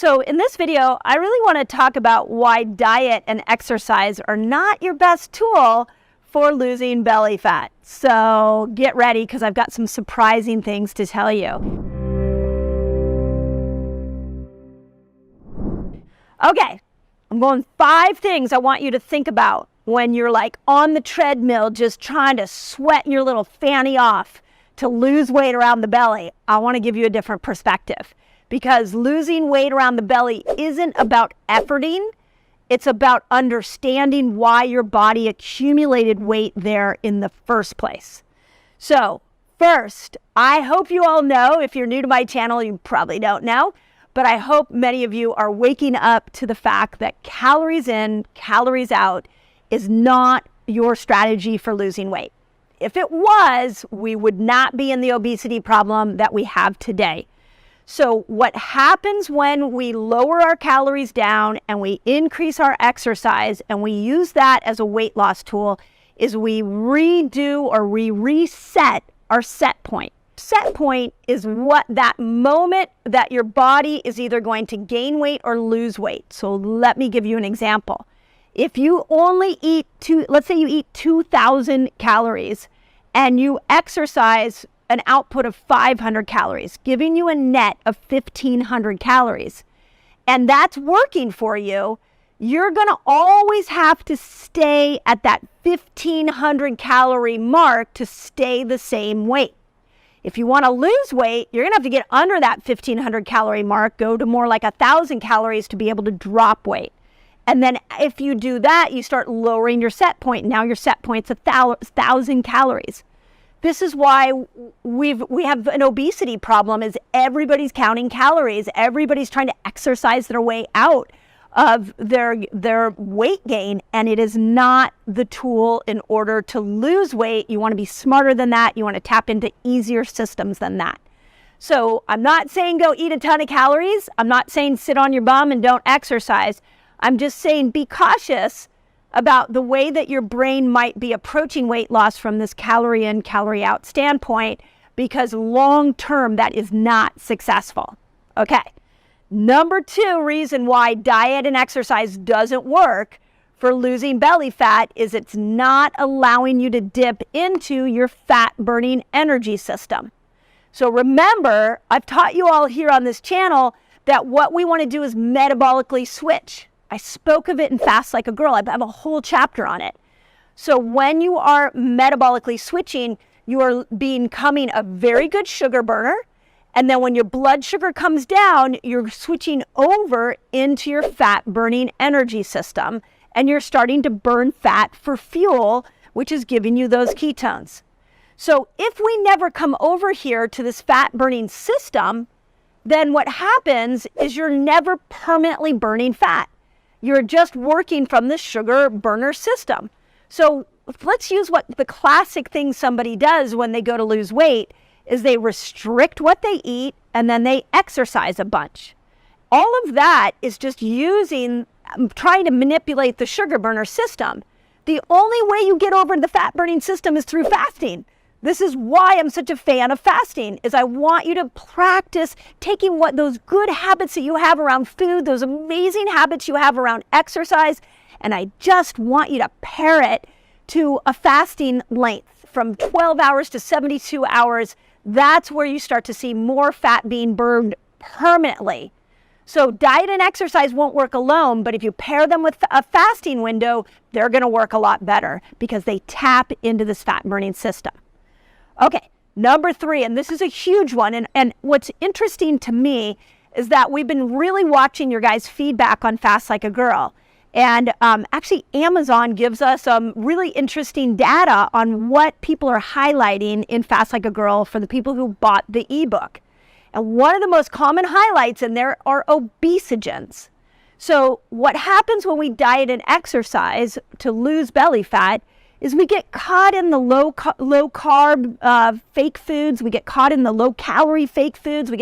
So in this video, I really want to talk about why diet and exercise are not your best tool for losing belly fat. So get ready because I've got some surprising things to tell you. Okay, I'm going 5 things I want you to think about when you're like on the treadmill just trying to sweat your little fanny off to lose weight around the belly. I want to give you a different perspective. Because losing weight around the belly isn't about efforting, it's about understanding why your body accumulated weight there in the first place. So first, I hope you all know, if you're new to my channel, you probably don't know, but I hope many of you are waking up to the fact that calories in, calories out is not your strategy for losing weight. If it was, we would not be in the obesity problem that we have today. So what happens when we lower our calories down and we increase our exercise and we use that as a weight loss tool is we redo or we reset our set point. Set point is what that moment that your body is either going to gain weight or lose weight. So let me give you an example. If you only eat let's say you eat 2,000 calories and you exercise an output of 500 calories, giving you a net of 1,500 calories, and that's working for you, you're going to always have to stay at that 1,500 calorie mark to stay the same weight. If you want to lose weight, you're going to have to get under that 1,500 calorie mark, go to more like 1,000 calories to be able to drop weight. And then if you do that, you start lowering your set point. Now your set point's 1,000 calories. This is why we have an obesity problem, is everybody's counting calories. Everybody's trying to exercise their way out of their weight gain, and it is not the tool in order to lose weight. You want to be smarter than that. You want to tap into easier systems than that. So I'm not saying go eat a ton of calories. I'm not saying sit on your bum and don't exercise. I'm just saying be cautious about the way that your brain might be approaching weight loss from this calorie in, calorie out standpoint, because long term that is not successful. Okay. Number 2 reason why diet and exercise doesn't work for losing belly fat is it's not allowing you to dip into your fat burning energy system. So remember, I've taught you all here on this channel that what we want to do is metabolically switch. I spoke of it in Fast Like a Girl. I have a whole chapter on it. So when you are metabolically switching, you are becoming a very good sugar burner. And then when your blood sugar comes down, you're switching over into your fat burning energy system. And you're starting to burn fat for fuel, which is giving you those ketones. So if we never come over here to this fat burning system, then what happens is you're never permanently burning fat. You're just working from the sugar burner system. So let's use what the classic thing somebody does when they go to lose weight is they restrict what they eat and then they exercise a bunch. All of that is just trying to manipulate the sugar burner system. The only way you get over the fat burning system is through fasting. This is why I'm such a fan of fasting, is I want you to practice taking those good habits that you have around food, those amazing habits you have around exercise, and I just want you to pair it to a fasting length from 12 hours to 72 hours. That's where you start to see more fat being burned permanently. So diet and exercise won't work alone, but if you pair them with a fasting window, they're going to work a lot better because they tap into this fat burning system. Okay, number 3, and this is a huge one, and what's interesting to me is that we've been really watching your guys' feedback on Fast Like a Girl. And actually, Amazon gives us some really interesting data on what people are highlighting in Fast Like a Girl for the people who bought the ebook. And one of the most common highlights in there are obesogens. So what happens when we diet and exercise to lose belly fat is we get caught in the low carb fake foods. We get caught in the low calorie fake foods.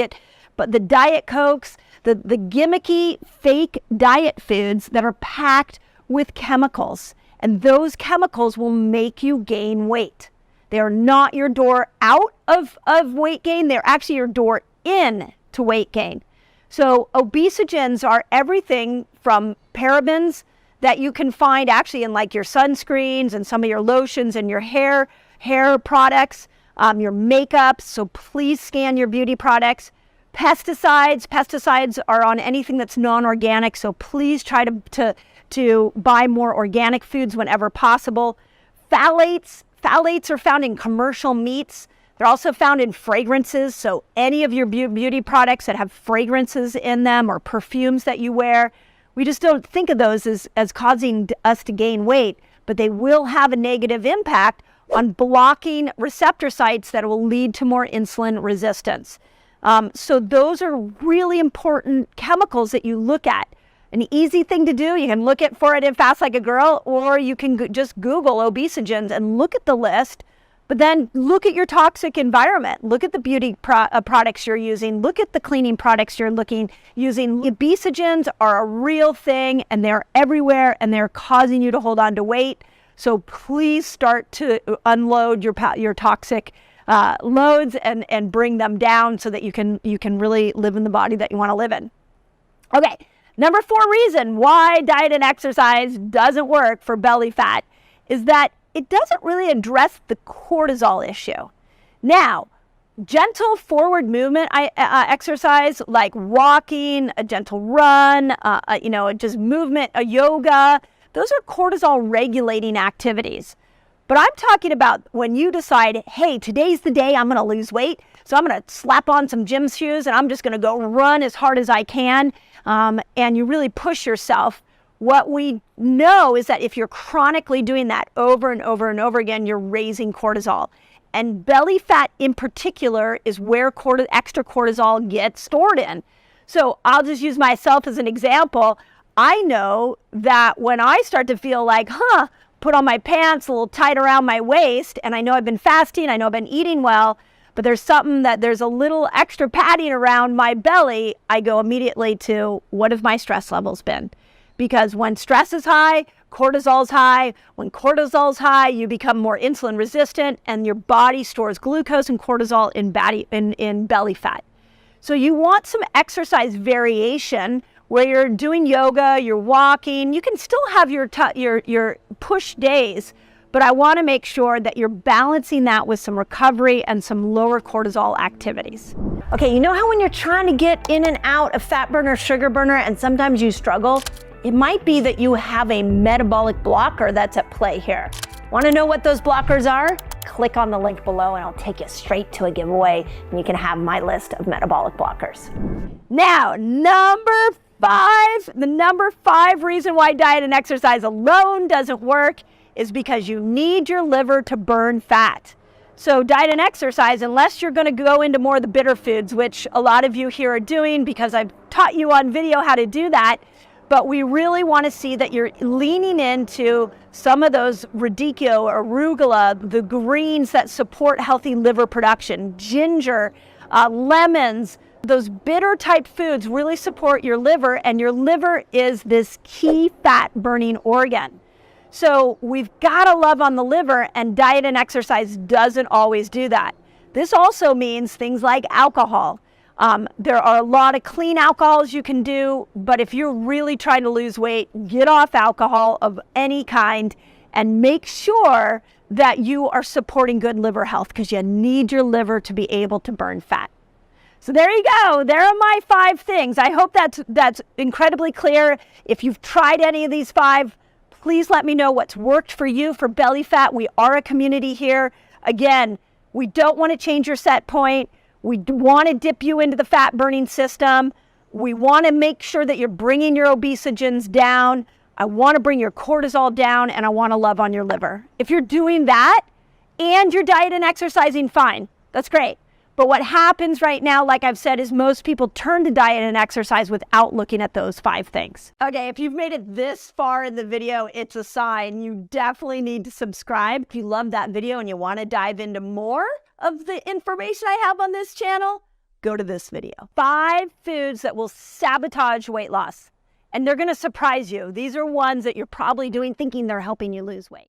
But the Diet Cokes, the gimmicky fake diet foods that are packed with chemicals. And those chemicals will make you gain weight. They are not your door out of weight gain. They're actually your door in to weight gain. So obesogens are everything from parabens that you can find actually in like your sunscreens and some of your lotions and your hair products, your makeup. So please scan your beauty products. Pesticides are on anything that's non-organic. So please try to buy more organic foods whenever possible. Phthalates are found in commercial meats. They're also found in fragrances. So any of your beauty products that have fragrances in them or perfumes that you wear, we just don't think of those as causing us to gain weight, but they will have a negative impact on blocking receptor sites that will lead to more insulin resistance. So those are really important chemicals that you look at. An easy thing to do, you can look for it in Fast Like a Girl, or you can just Google obesogens and look at the list. But then look at your toxic environment. Look at the beauty products you're using. Look at the cleaning products you're using. Obesogens are a real thing, and they're everywhere, and they're causing you to hold on to weight. So please start to unload your toxic loads and bring them down so that you can really live in the body that you want to live in. Okay, number 4 reason why diet and exercise doesn't work for belly fat is that it doesn't really address the cortisol issue. Now, gentle forward movement exercise like walking, a gentle run, just movement, a yoga, those are cortisol regulating activities. But I'm talking about when you decide, hey, today's the day I'm going to lose weight, so I'm going to slap on some gym shoes and I'm just going to go run as hard as I can, and you really push yourself. What we know is that if you're chronically doing that over and over and over again, you're raising cortisol. And belly fat in particular is where extra cortisol gets stored in. So I'll just use myself as an example. I know that when I start to feel like, put on my pants a little tight around my waist, and I know I've been fasting, I know I've been eating well, but there's a little extra padding around my belly, I go immediately to what have my stress levels been? Because when stress is high, cortisol's high. When cortisol's high, you become more insulin resistant, and your body stores glucose and cortisol in belly fat. So you want some exercise variation where you're doing yoga, you're walking. You can still have your push days, but I want to make sure that you're balancing that with some recovery and some lower cortisol activities. Okay, you know how when you're trying to get in and out of fat burner, sugar burner, and sometimes you struggle? It might be that you have a metabolic blocker that's at play here. Want to know what those blockers are? Click on the link below and I'll take you straight to a giveaway and you can have my list of metabolic blockers. Now, the number 5 reason why diet and exercise alone doesn't work is because you need your liver to burn fat. So diet and exercise, unless you're going to go into more of the bitter foods, which a lot of you here are doing because I've taught you on video how to do that, but we really want to see that you're leaning into some of those radicchio, arugula, the greens that support healthy liver production, ginger, lemons. Those bitter type foods really support your liver, and your liver is this key fat burning organ. So we've got to love on the liver, and diet and exercise doesn't always do that. This also means things like alcohol. There are a lot of clean alcohols you can do, but if you're really trying to lose weight, get off alcohol of any kind and make sure that you are supporting good liver health because you need your liver to be able to burn fat. So there you go. There are my 5 things. I hope that's incredibly clear. If you've tried any of these 5, please let me know what's worked for you for belly fat. We are a community here. Again, we don't want to change your set point. We want to dip you into the fat burning system. We want to make sure that you're bringing your obesogens down. I want to bring your cortisol down, and I want to love on your liver. If you're doing that and you're diet and exercising, fine. That's great. But what happens right now, like I've said, is most people turn to diet and exercise without looking at those 5 things. Okay, if you've made it this far in the video, it's a sign. You definitely need to subscribe. If you love that video and you want to dive into more of the information I have on this channel, go to this video. 5 foods that will sabotage weight loss. And they're going to surprise you. These are ones that you're probably doing thinking they're helping you lose weight.